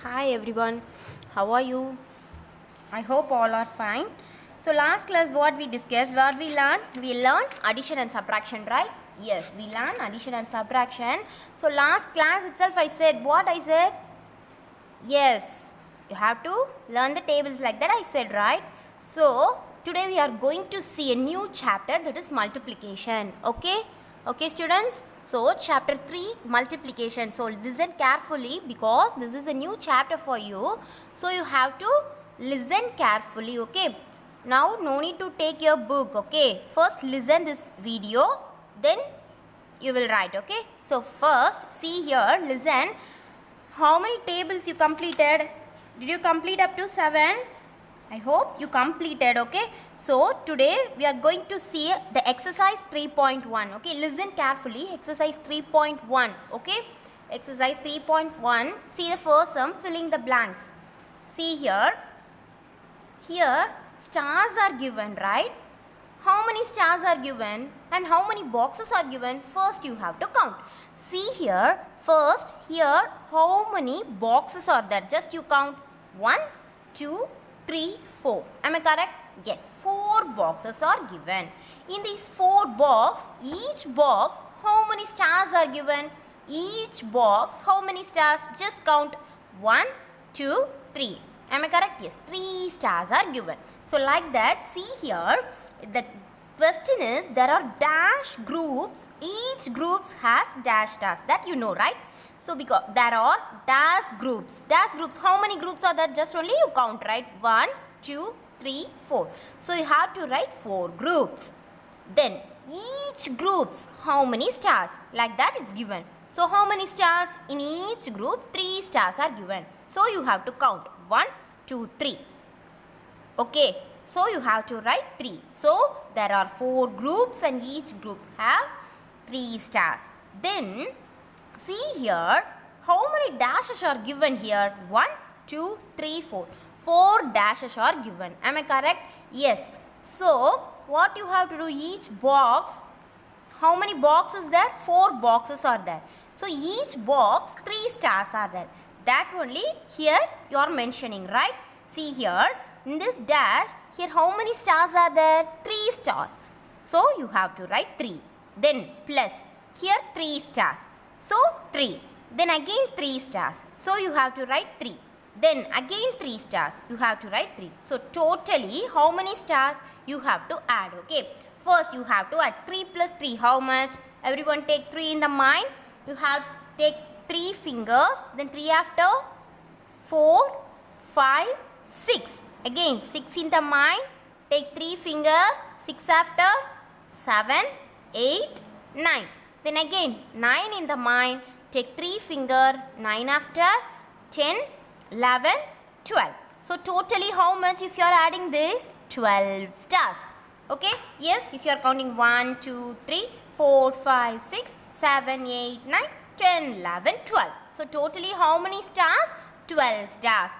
Hi everyone, how are you? I hope all are fine. So last class what we discussed, what we learned? We learned addition and subtraction, right? Yes, we learned addition and subtraction. So last class itself I said, what I said? Yes, you have to learn the tables like that I said, right? So today we are going to see a new chapter, that is multiplication. Okay? Okay students? So chapter 3 multiplication. So listen carefully because this is a new chapter for you. So you have to listen carefully. Okay? Now no need to take your book. Okay? First listen this video, then you will write. Okay? So first see here, listen. How many tables you completed? Did you complete up to 7? I hope you completed. Okay. So today we are going to see the exercise 3.1. Okay. Listen carefully. Exercise 3.1. Okay. Exercise 3.1. See the first sum, filling the blanks. See here. Here stars are given, right? How many stars are given and how many boxes are given? First you have to count. See here, first here how many boxes are there? Just you count 1, 2, 3, 4. Am I correct? Yes, 4 boxes are given. In these 4 boxes, each box how many stars are given? Each box how many stars? Just count 1, 2, 3. Am I correct? Yes, 3 stars are given. So like that, see here, the question is there are dash groups. Each groups has dash stars. That you know, right? So because there are dash groups. Dash groups. How many groups are there? Just only you count, right? 1, 2, 3, 4. So you have to write 4 groups. Then each groups how many stars? Like that it's given. So how many stars? In each group 3 stars are given. So you have to count 1, 2, 3. Okay. So you have to write 3. So there are 4 groups and each group have 3 stars. Then see here how many dashes are given here? 1, 2, 3, 4. 4 dashes are given. Am I correct? Yes. So what you have to do, each box, how many boxes there? 4 boxes are there. So each box 3 stars are there. That only here you are mentioning, right? See here in this dash, here how many stars are there? 3 stars. So you have to write 3. Then plus here 3 stars. So 3. Then again 3 stars. So you have to write 3. Then again 3 stars. You have to write 3. So totally how many stars? You have to add. Okay. First you have to add 3 plus 3. How much? Everyone take 3 in the mind. You have to take 3 fingers. Then 3 after 4, 5, 6. Again 6 in the mind. Take 3 finger. 6 after 7, 8, 9. Then again 9 in the mind. Take 3 finger. 9 after 10, 11, 12. So totally how much if you are adding this? 12 stars. Okay. Yes, if you are counting 1, 2, 3, 4, 5, 6, 7, 8, 9, 10, 11, 12. So totally how many stars? 12 stars.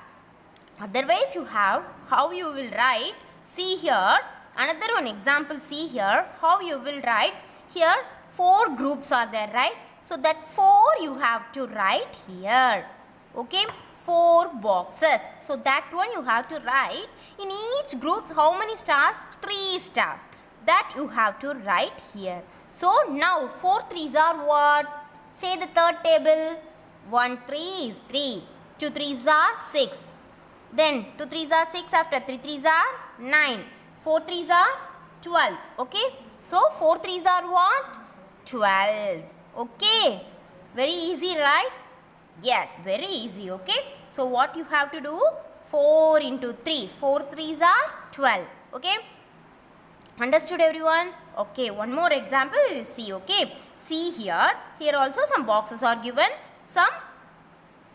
Otherwise you have how you will write. See here another one example. See here how you will write. Here 4 groups are there, right? So that 4 you have to write here. Okay, 4 boxes. So that one you have to write. In each groups how many stars? 3 stars. That you have to write here. So now 4 threes are what? Say the third table. 1 3 is 3. 2 3s are 6. Then 2 3s are 6. After 3 3s are 9. 4 3s are 12. Okay. So 4 3s are what? 12. Okay. Very easy, right? Yes, very easy. Okay. So what you have to do? 4 into 3. 4 3s are 12. Okay. Understood everyone? Okay. One more example we will see. Okay. See here. Here also some boxes are given. Some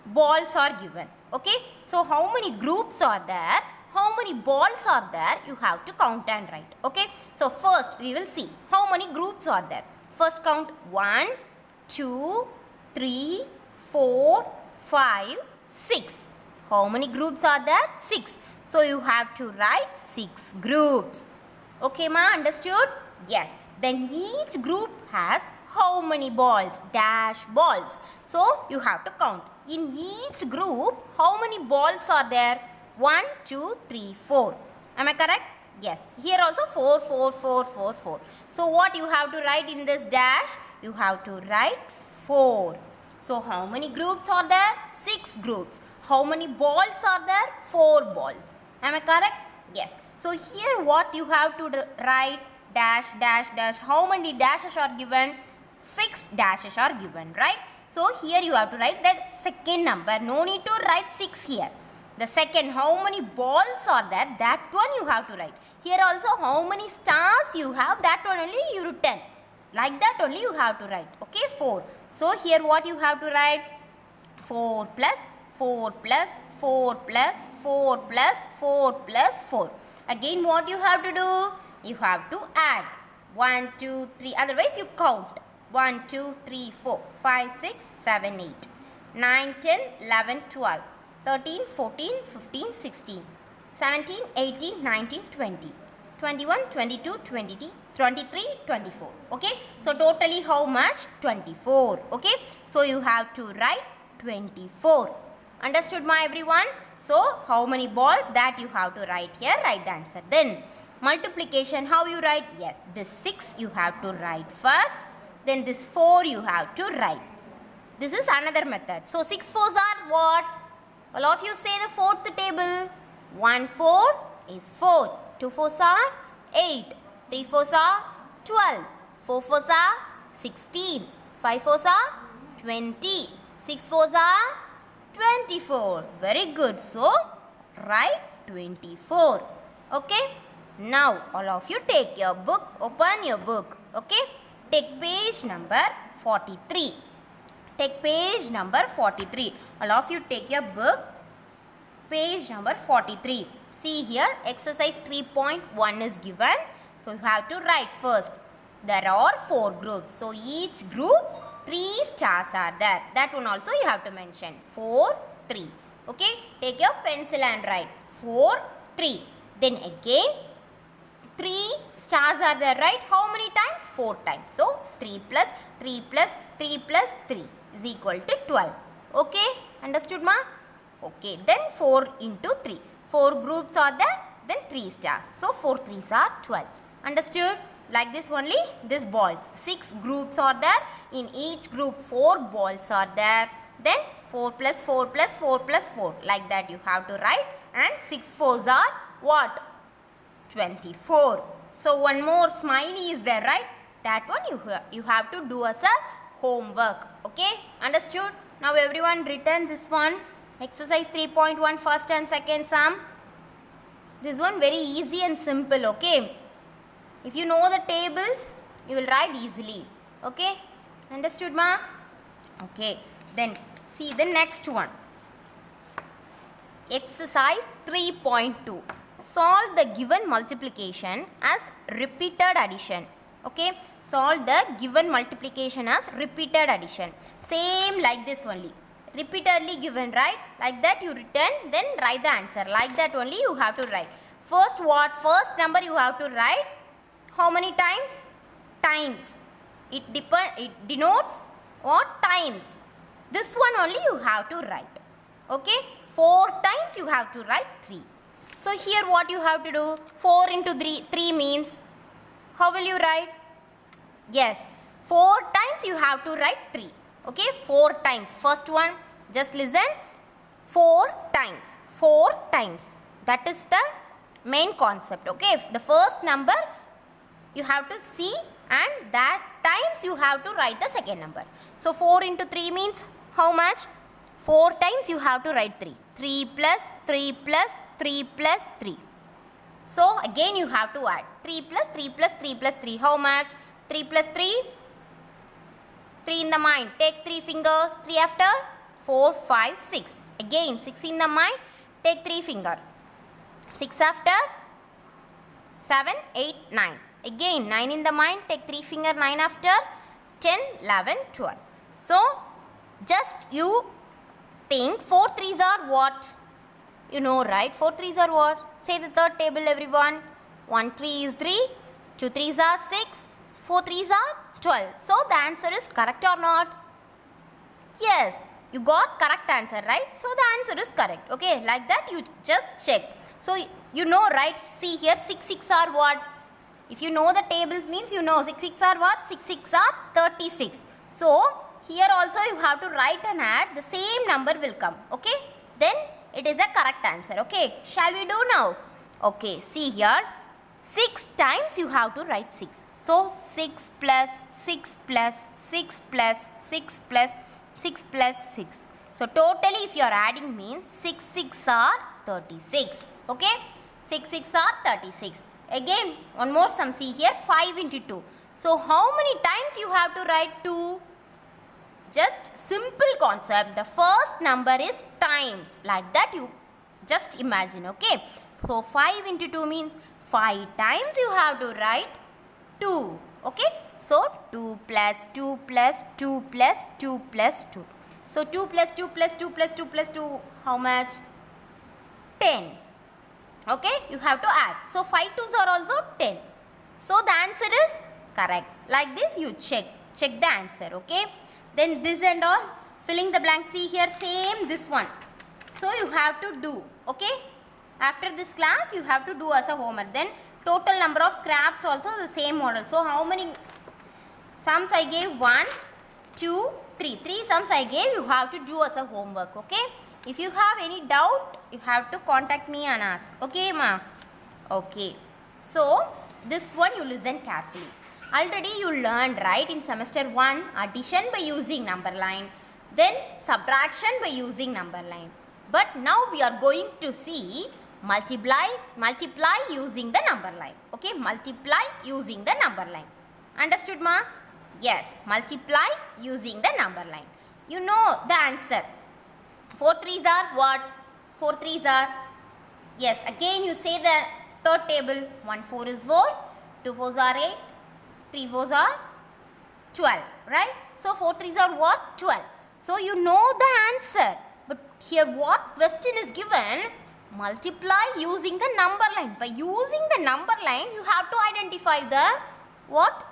balls are given. Okay. So how many groups are there? How many balls are there? You have to count and write. Okay. So first we will see how many groups are there. First count 1, 2, 3, 4, 5, 6. How many groups are there? 6. So you have to write 6 groups. Okay ma, understood? Yes. Then each group has how many balls? Dash balls. So you have to count In each group, how many balls are there? 1, 2, 3, 4. Am I correct? Yes. Here also 4, 4, 4, 4, 4. So what you have to write in this dash? You have to write 4. So how many groups are there? 6 groups. How many balls are there? 4 balls. Am I correct? Yes. So here what you have to write? Dash, dash, dash. How many dashes are given? 6 dashes are given, right? So here you have to write that second number. No need to write 6 here. The second, how many balls are there? That one you have to write. Here also, how many stars you have? That one only you written. Like that only you have to write. Okay, 4. So here what you have to write? 4 plus 4 plus 4 plus 4 plus 4 plus 4. Again what you have to do? You have to add. 1, 2, 3. Otherwise you count. 1, 2, 3, 4, 5, 6, 7, 8, 9, 10, 11, 12, 13, 14, 15, 16, 17, 18, 19, 20, 21, 22, 23, 24. Okay. So totally how much? 24. Okay. So you have to write 24. Understood my everyone? So how many balls that you have to write here? Write the answer. Then multiplication, how you write? Yes, this 6 you have to write first. Then this 4 you have to write. This is another method. So 6 fours are what? All of you say the fourth table. 1 4 is 4. 2 fours are 8. 3 fours are 12. 4 fours are 16. 5 fours are 20. 6 fours are 24. Very good. So write 24. Okay. Now all of you take your book. Open your book. Okay. Take page number 43. Take page number 43. All of you take your book. Page number 43. See here, exercise 3.1 is given. So you have to write first. There are 4 groups. So each group 3 stars are there. That one also you have to mention. 4, 3. Okay. Take your pencil and write 4, 3. Then again 3 stars are there, right? How many times? 4 times. So 3 plus 3 plus 3 plus 3 is equal to 12. Okay. Understood ma? Okay. Then 4 into 3. 4 groups are there. Then 3 stars. So 4 3s are 12. Understood? Like this only, this balls. 6 groups are there. In each group 4 balls are there. Then 4 plus 4 plus 4 plus 4. Like that you have to write. And 6 fours are what? 24. So one more smiley is there, right? That one you have to do as a homework. Okay? Understood? Now everyone written this one. Exercise 3.1 first and second sum. This one very easy and simple. Okay? If you know the tables, you will write easily. Okay? Understood ma? Okay. Then see the next one. Exercise 3.2. Solve the given multiplication as repeated addition. Okay. Solve the given multiplication as repeated addition. Same like this only. Repeatedly given, right? Like that you written, then write the answer. Like that only you have to write. First what? First number you have to write. How many times? Times. It denotes what? Times. This one only you have to write. Okay. 4 times you have to write 3. So here what you have to do? 4 into 3 means, how will you write? Yes, 4 times you have to write 3. Okay, 4 times. First one, just listen. 4 times. 4 times. That is the main concept. Okay, the first number you have to see and that times you have to write the second number. So 4 into 3 means how much? 4 times you have to write 3. 3 plus 3 plus 3 plus 3. So again you have to add 3 plus 3 plus 3 plus 3. How much? 3 plus 3? 3 in the mind. Take 3 fingers. 3 after? 4, 5, 6. Again 6 in the mind. Take 3 fingers. 6 after? 7, 8, 9. Again 9 in the mind. Take 3 fingers. 9 after? 10, 11, 12. So just you think 4 3s are what? You know, right? 4 3s are what? Say the third table everyone. 1 3 is 3. 2 3s are 6. 4 3s are 12. So the answer is correct or not? Yes. You got correct answer, right? So the answer is correct. Okay, like that you just check. So you know, right? See here, 6 6 are what? If you know the tables means you know 6 6 are what? 6 6 are 36. So here also you have to write and add, the same number will come. Okay, then it is a correct answer. Okay, shall we do now? Okay, see here, 6 times you have to write 6. So 6 plus 6 plus 6 plus 6 plus 6 plus 6. So totally if you are adding means 6 6 are 36. Okay, 6 6 are 36. Again one more sum, see here, 5 into 2. So how many times you have to write 2? Just simple concept. The first number is times. Like that you just imagine. Okay. So 5 into 2 means 5 times you have to write 2. Okay. So 2 plus 2 plus 2 plus 2 plus 2. So 2 plus 2 plus 2 plus 2 plus 2, how much? 10. Okay. You have to add. So 5 2s are also 10. So the answer is correct. Like this you check the answer. Okay. Then this and all, filling the blank, see here, same this one. So you have to do. Okay. After this class you have to do as a homework. Then total number of crabs also the same model. So how many sums I gave? 1 2 3. 3 sums I gave, you have to do as a homework. Okay. If you have any doubt, you have to contact me and ask. Okay ma? Okay. So this one you listen carefully. Already you learned, right, in semester 1, addition by using number line, then subtraction by using number line. But now we are going to see multiply using the number line. Okay, multiply using the number line. Understood ma? Yes, multiply using the number line. You know the answer. 4 3s are what? 4 3s are, yes, again you say the third table. 1 4 is 4, 2 4s are 8, 3 4s are 12, right? So 4 3s are what? 12. So you know the answer. But here what question is given? Multiply using the number line. By using the number line, you have to identify the what?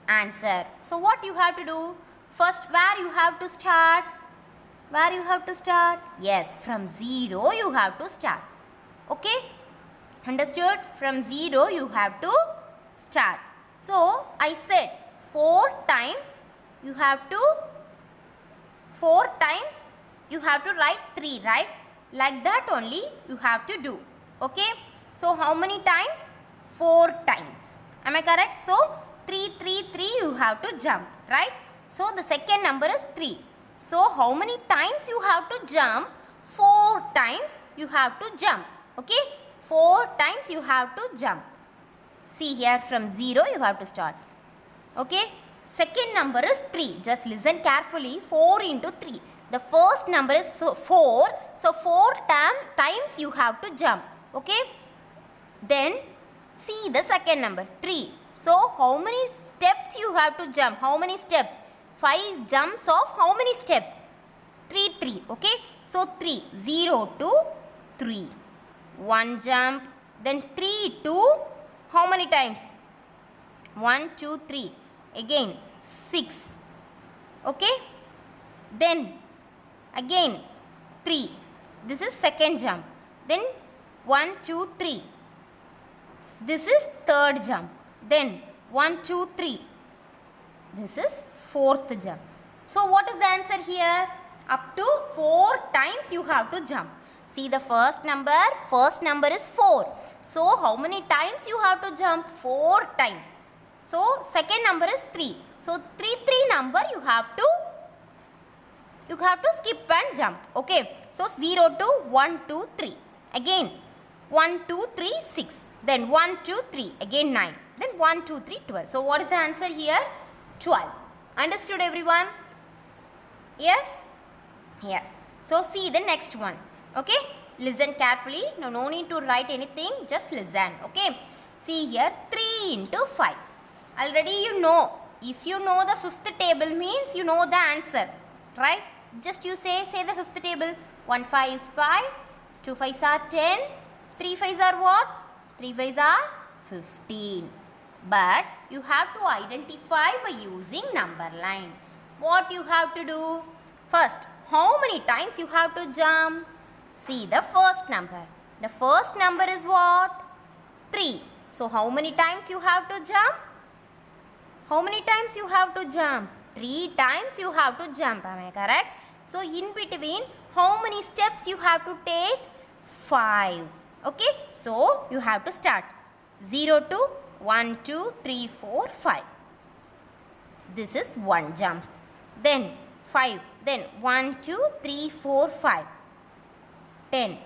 Answer. So what you have to do? First, where you have to start? Where you have to start? Yes, from 0 you have to start. Okay? Understood? From 0 you have to start. So I said 4 times you have to write 3, right? Like that only you have to do. Okay? So how many times? 4 times. Am I correct? So 3 3 3 you have to jump, right? So the second number is 3. So how many times you have to jump? 4 times you have to jump. Okay? 4 times you have to jump. See here, from 0 you have to start. Okay? Second number is 3. Just listen carefully. 4 into 3. The first number is 4. So 4 times you have to jump. Okay? Then see the second number, 3. So how many steps you have to jump? How many steps? 5 jumps of how many steps? 3 3. Okay? So 3. 0 to 3. 1 jump. Then 3 2. How many times? 1 2 3. Again 6. Okay? Then again 3. This is second jump. Then 1 2 3. This is third jump. Then 1 2 3. This is fourth jump. So what is the answer here? Up to 4 times you have to jump. See the first number is 4. So how many times you have to jump? 4 times. So second number is 3. So 3 number you have to skip and jump. Okay. So 0 to 1 2 3. Again 1 2 3 6. Then 1 2 3. Again 9. Then 1 2 3 12. So what is the answer here? 12. Understood everyone? Yes? Yes. So see the next one. Okay? Listen carefully. No need to write anything. Just listen. Okay? See here, 3 into 5. Already you know. If you know the fifth table means you know the answer. Right? Just you say the fifth table. 1 5 is 5. 2 5s are 10. 3 5s are what? 3 5s are 15. But you have to identify by using number line. What you have to do? First, how many times you have to jump? See the first number. The first number is what? 3. So how many times you have to jump? How many times you have to jump? 3 times you have to jump. Am I correct? So in between, how many steps you have to take? 5. Okay. So you have to start 0 to 1, 2, 3, 4, 5. This is one jump. Then 5. Then 1, 2, 3, 4, 5. 10.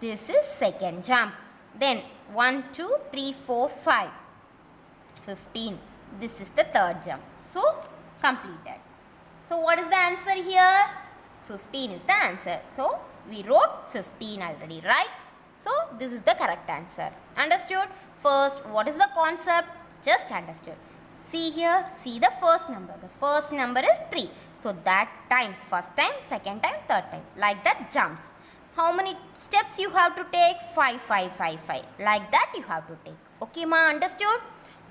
This is second jump. Then 1, 2, 3, 4, 5. 15. This is the third jump. So completed. So what is the answer here? 15 is the answer. So we wrote 15 already, right? So this is the correct answer. Understood? First, what is the concept? Just understood. See here, see the first number. The first number is 3. So that times first time, second time, third time. Like that jumps. How many steps you have to take? 5, 5, 5, 5. Like that you have to take. Okay, ma, understood?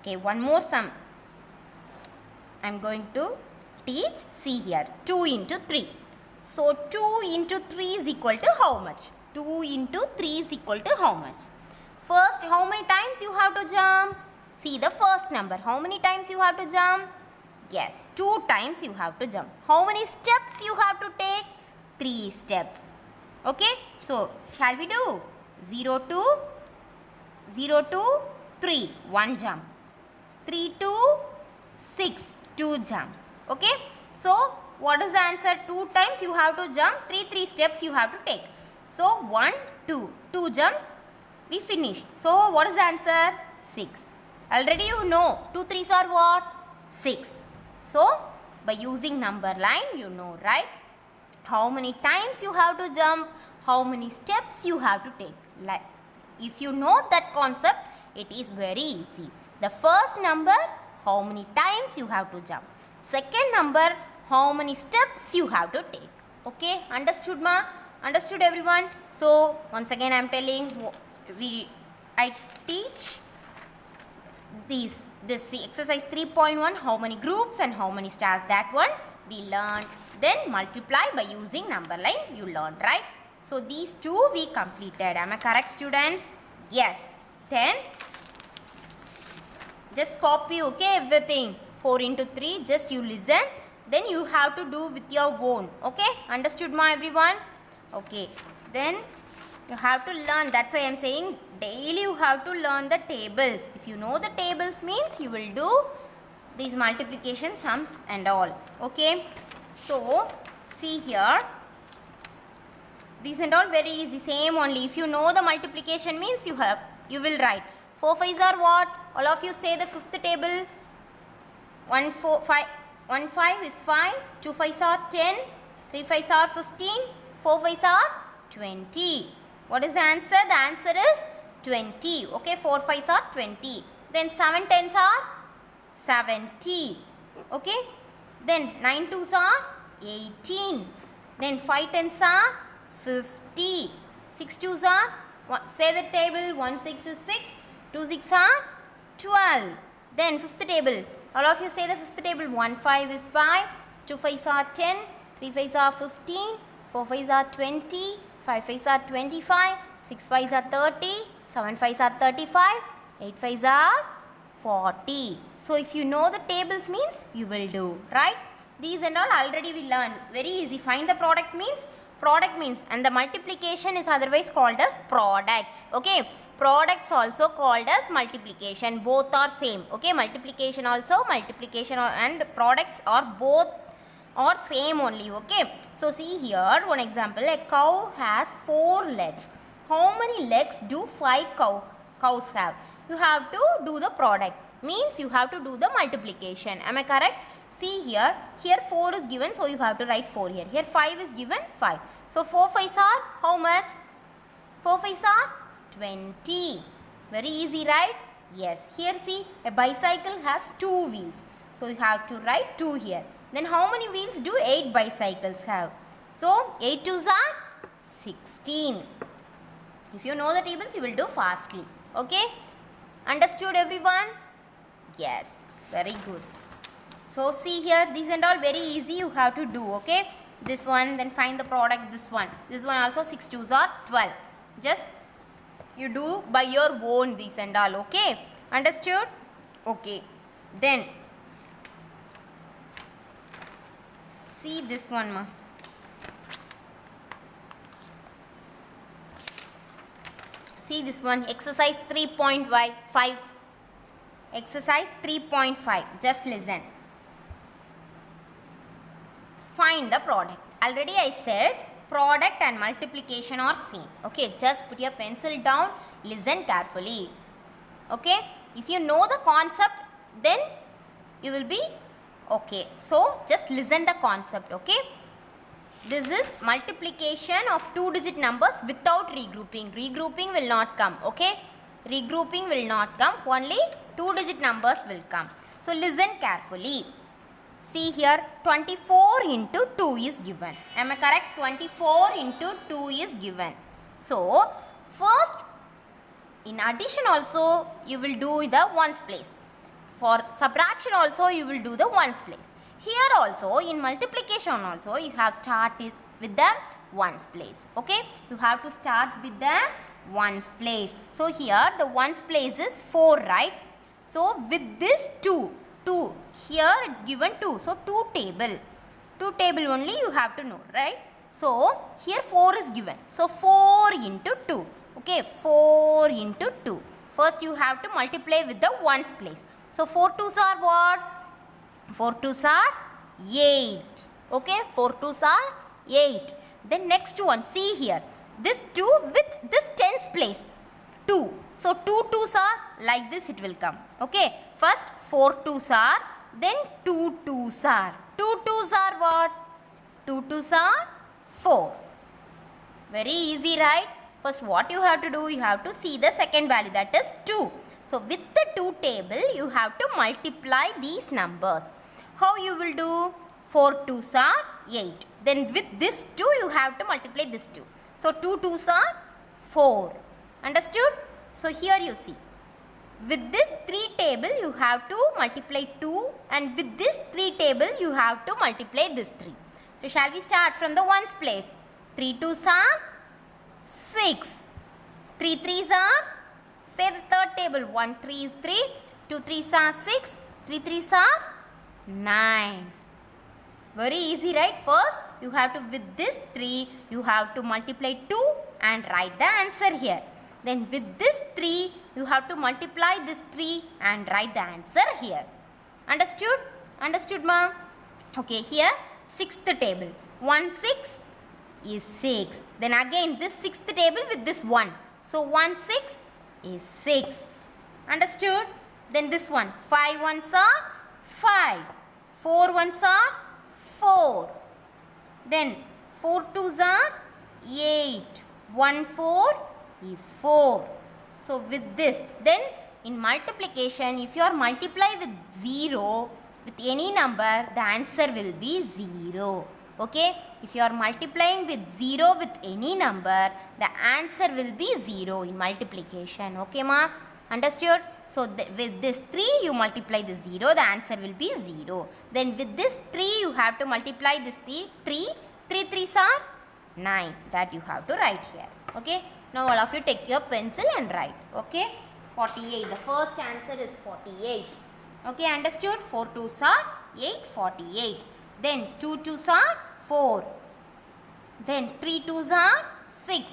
Okay, one more sum. I am going to teach. See here, 2 into 3. So 2 into 3 is equal to how much? 2 into 3 is equal to how much? First, how many times you have to jump? See the first number. How many times you have to jump? Yes, 2 times you have to jump. How many steps you have to take? 3 steps. Okay, so shall we do? 0 to 3, 1 jump. 3 to 6, 2 jump. Okay, so what is the answer? 2 times you have to jump, 3 steps you have to take. So 1, 2, 2 jumps, we finish. So what is the answer? 6. Already you know 2 3s are what? 6. So by using number line you know, right? How many times you have to jump, how many steps you have to take. Like, if you know that concept, it is very easy. The first number, how many times you have to jump. Second number, how many steps you have to take. Okay, understood ma? Understood everyone? So once again I am telling, I teach this exercise 3.1, how many groups and how many stars, that one we learned. Then multiply by using number line you learned, right? So these two we completed. Am I correct, students? Yes. Then just copy, okay, everything. 4 into 3, just you listen. Then you have to do with your own. Okay, understood ma everyone? Okay, then you have to learn. That's why I am saying daily you have to learn the tables. If you know the tables means you will do these multiplication sums and all. Okay, so see here, these and all very easy, same only. If you know the multiplication means you will write 4 5s are what? All of you say the fifth table. 1 5 is 5, 2 5s are 10, 3 5s are 15, 4 5s are 20. What is the answer? The answer is 20. Okay, 4 5s are 20. Then 7 10s are 70. Okay, then 9 2s are 18. Then 5 10s are 50. 6 2s are, say the table, 1 6 is 6, 2 6 are 12. Then fifth table, all of you say the fifth table. 1 5 is 5, 2 5s are 10, 3 5s are 15, 4 5s are 20, 5 5s are 25, 6 5s are 30, 7 5s are 35, 8 5s are 40. So if you know the tables means you will do, right? These and all already we learned. Very easy. Find the product means, and the multiplication is otherwise called as products. Okay, products also called as multiplication. Both are same. Okay, multiplication also, and products are both or same only. Okay, so see here one example. A cow has 4 legs. How many legs do 5 cows have? You have to do the product, means you have to do the multiplication. Am I correct? See here 4 is given, so you have to write 4 here. Here 5 is given, 5. So 4 5s are how much? 4 5s are 20. Very easy, right? Yes. Here see, a bicycle has 2 wheels. So you have to write 2 here. Then how many wheels do 8 bicycles have? So 8 2s are 16. If you know the tables, you will do fastly. Okay? Understood everyone? Yes. Very good. So see here, these and all very easy you have to do. Okay? this one, then find the product, this one also 6 2s are 12. Just you do by your own these and all, okay? Understood? Okay. Then see this one, ma. See this one, exercise 3.5. Exercise 3.5. Just listen. Find the product. Already I said product and multiplication are same. Okay, just put your pencil down, listen carefully. Okay, if you know the concept, then you will be okay. So just listen the concept. Okay, this is multiplication of 2-digit numbers without regrouping. Regrouping will not come. Okay, regrouping will not come, only 2-digit numbers will come. So listen carefully. See here, 24 into 2 is given. Am I correct? 24 into 2 is given. So first, in addition also you will do the ones place. For subtraction also you will do the ones place. Here also in multiplication also you have started with the ones place. Okay, you have to start with the ones place. So here the ones place is 4, right? So with this 2, here it's given 2, so 2 table only you have to know, right? So here 4 is given, so 4 into 2. Okay, 4 into 2. First you have to multiply with the ones place. So 4 2s are what? 4 2s are 8. Okay, 4 2s are 8. Then next one, see here, this 2 with this tens place, 2. So 2 2s are like this, it will come. Okay, first 4 2s are, then 2 2s are. 2 2s are what? 2 2s are 4. Very easy, right? First what you have to do, you have to see the second value, that is 2. So with the 2 table you have to multiply these numbers. How you will do? 4 2s are 8. Then with this 2 you have to multiply this 2. So 2 2s are 4. Understood? So here you see, with this 3 table you have to multiply 2, and with this 3 table you have to multiply this 3. So shall we start from the ones place? 3 2s are 6. 3 3s are, say the third table, 1 3 is 3, 2 3s are 6, 3 3s are 9. Very easy, right? First you have to, with this 3 you have to multiply 2 and write the answer here. Then with this 3 you have to multiply this 3 and write the answer here. Understood? Understood, ma? Okay, here 6th table, 1 6 is 6. Then again this 6th table with this 1. So 1 6 is 6. Understood? Then this one, 5 1s are 5. 4 1s are 4. Then 4 2s are 8. 1 4 is 4. So with this, then in multiplication, if you are multiply with 0 with any number, the answer will be 0. Okay, if you are multiplying with 0 with any number, the answer will be 0 in multiplication. Okay, ma? Understood? So with this 3 you multiply the 0, the answer will be 0. Then with this 3 you have to multiply this 3. 3 3s are 9. That you have to write here. Okay. Now all of you take your pencil and write. Okay. 48. The first answer is 48. Okay, understood? 4 2s are 8, 48. Then 2 2s are 4. Then 3 2s are 6.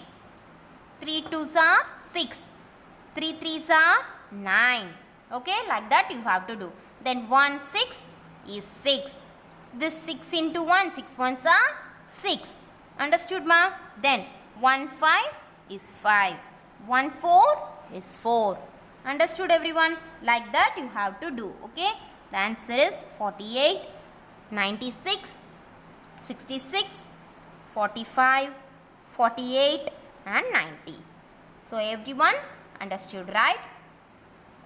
3 2s are 6. 3 3s are 9. Okay, like that you have to do. Then 1 6 is 6. This 6 into 1, 6 1s are 6. Understood, ma? Then 1 5 is 5. 1 4 is 4. Understood, everyone? Like that you have to do. Okay, the answer is 48, 96, 66, 45, 48 and 90. So everyone understood, right?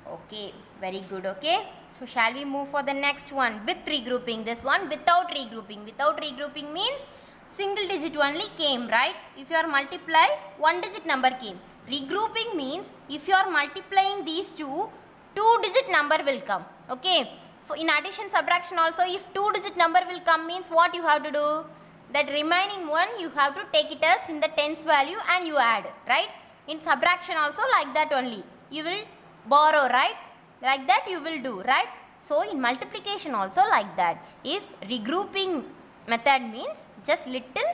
Okay, very good. Okay, so shall we move for the next one with regrouping? This one without regrouping. Without regrouping means single digit only came, right? If you are multiply, one digit number came. Regrouping means if you are multiplying these two, 2-digit number will come. Okay, in addition subtraction also, if 2-digit number will come means what you have to do? that remaining one you have to take it as in the tens value and you add, right? In subtraction also like that only. You will borrow, right? Like that you will do, right? So in multiplication also like that. If regrouping method means just little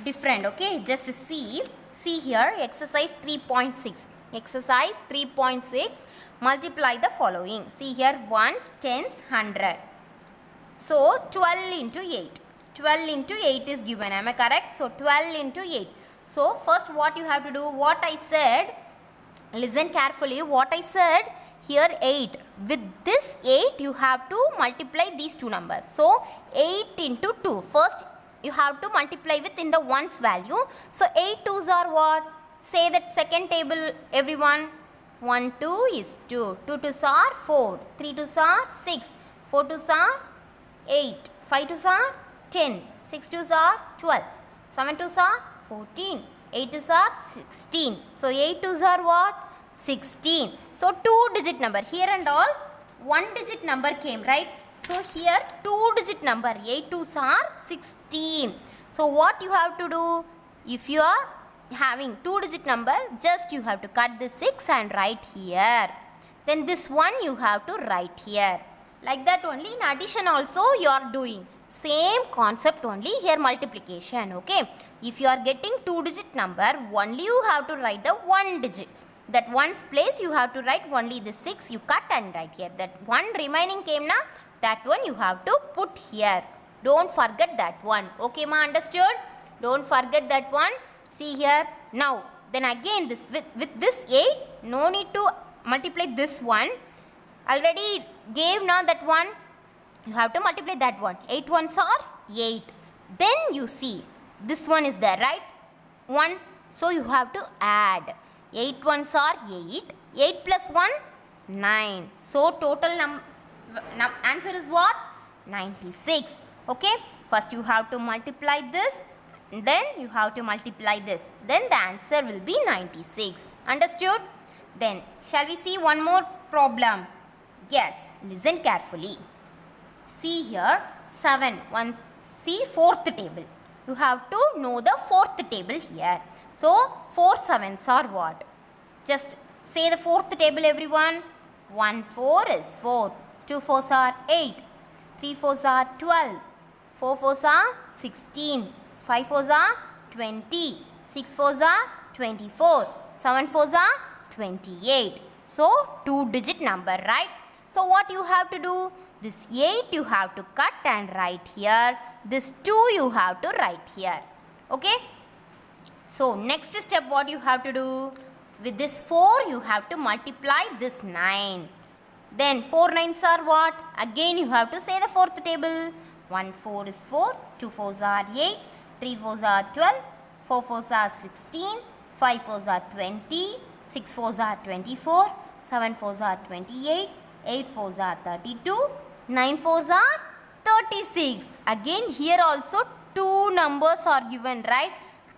different, okay? Just see here exercise 3.6. Exercise 3.6, multiply the following. See here, ones, tens, 100. So 12 into 8. 12 into 8 is given, am I correct? So 12 into 8. So first what you have to do, what I said, listen carefully, what I said here 8. With this 8 you have to multiply these two numbers. So 8 into 2. First you have to multiply with in the ones value. So 8 twos are what? Say that second table everyone. 1 2 is 2. 2 twos are 4. 3 twos are 6. 4 twos are 8. 5 twos are 10. 6 twos are 12. 7 twos are 14. 8 twos are 16. So 8 twos are what? 16. So 2 digit number. Here and all 1 digit number came, right? So here 2 digit number. 8 twos are 16. So what you have to do? If you are having 2 digit number, just you have to cut this 6 and write here. Then this one you have to write here. Like that only. In addition also you are doing. Same concept only here, multiplication, okay? If you are getting 2 digit number, only you have to write the 1 digit. That one's place you have to write only the 6, you cut and write here. That one remaining came na, that one you have to put here. Don't forget that one. Okay ma, understood? Don't forget that one. See here. Now, then again this with this 8, no need to multiply this one. Already gave now that one. You have to multiply that one. 8 ones are 8. Then you see this one is there, right? 1. So you have to add. 8 ones are 8. 8 plus 1, 9. So total answer is what? 96. Okay. First you have to multiply this. Then you have to multiply this. Then the answer will be 96. Understood? Then shall we see one more problem? Yes. Listen carefully. See here 7. See fourth table. You have to know the fourth table here. So 4 sevens are what? Just say the fourth table everyone. 1 4 is 4. 2 4s are 8. 3 4s are 12. 4 4s are 16. 5 4s are 20. 6 4s are 24. 7 4s are 28. So 2 digit number, right? So what you have to do? This 8 you have to cut and write here. This 2 you have to write here. Okay. So next step what you have to do? With this 4 you have to multiply this 9. Then 4 nines are what? Again you have to say the fourth table. 1 4 is 4. 2 4s are 8. 3 4s are 12. 4 4s are 16. 5 4s are 20. 6 4s are 24. 7 4s are 28. 8 4s are 32. 9 4s are 36. Again here also 2 numbers are given, right?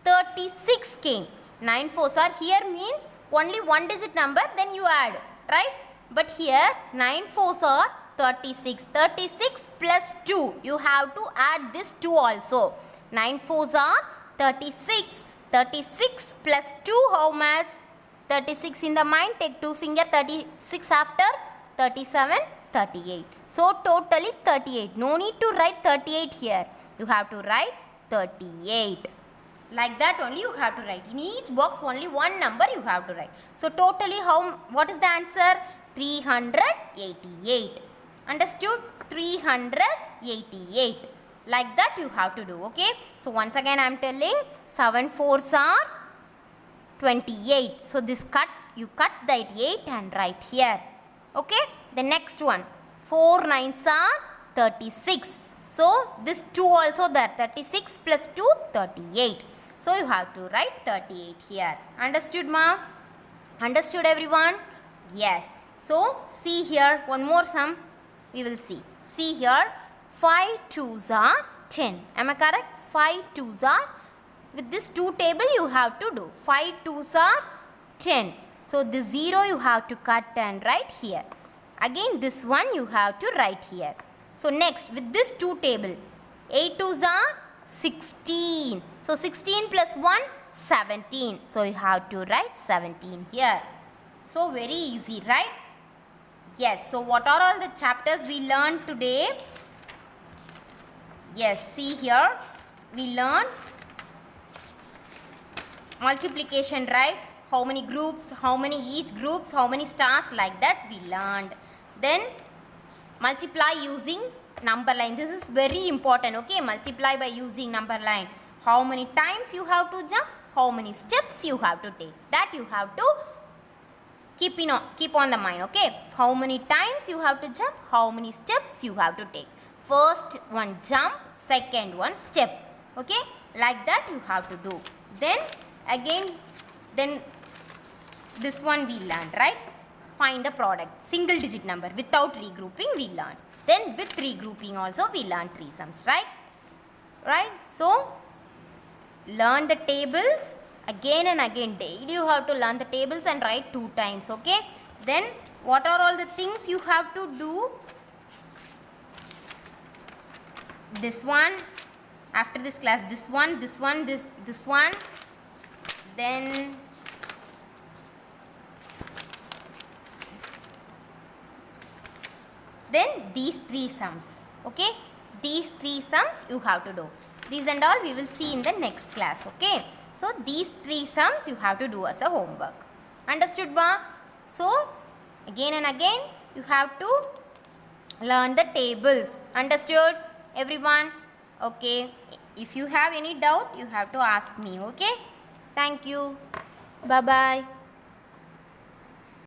36 came. 9 4s are here means only 1 digit number, then you add, right? But here 9 4s are 36. 36 plus 2. You have to add this 2 also. 9 4s are 36. 36 plus 2 how much? 36 in the mind, take 2 finger, 36 after 37, 38. So totally 38. No need to write 38 here. You have to write 38. Like that only you have to write. In each box only one number you have to write. So totally what is the answer? 388. Understood? 388. Like that you have to do. Okay. So once again I am telling 7 4s are 28. So this you cut that 8 and write here. Okay. The next one. 4 9s are 36. So this 2 also there. 36 plus 2, 38. So you have to write 38 here. Understood ma? Understood everyone? Yes. So see here one more sum we will see. See here 5 2s are 10. Am I correct? 5 2s are, with this 2 table you have to do. 5 2s are 10. So this 0 you have to cut and write here. Again this one you have to write here. So next with this 2 table 8 2s are 16. So 16 plus 1, 17. So you have to write 17 here. So very easy, right? Yes. So what are all the chapters we learned today? Yes, see here. We learned multiplication, right? How many groups, how many each groups, how many stars, like that we learned. Then multiply using number line. This is very important, okay? Multiply by using number line. How many times you have to jump, how many steps you have to take. That you have to keep on the mind, okay? How many times you have to jump, how many steps you have to take. First one jump, second one step, okay? Like that you have to do. Then again, then this one we learned, right? Find the product, single digit number. Without regrouping we learned. Then with regrouping also we learned three sums, right? Right? So learn the tables again and again. Daily you have to learn the tables and write 2 times, okay? Then what are all the things you have to do? This one, after this class, this one, this one, this one. Then these 3 sums, okay? These 3 sums you have to do. These and all we will see in the next class, okay? So these 3 sums you have to do as a homework. Understood, ba? So again and again you have to learn the tables. Understood, everyone? Okay. If you have any doubt, you have to ask me, okay? Thank you. Bye-bye.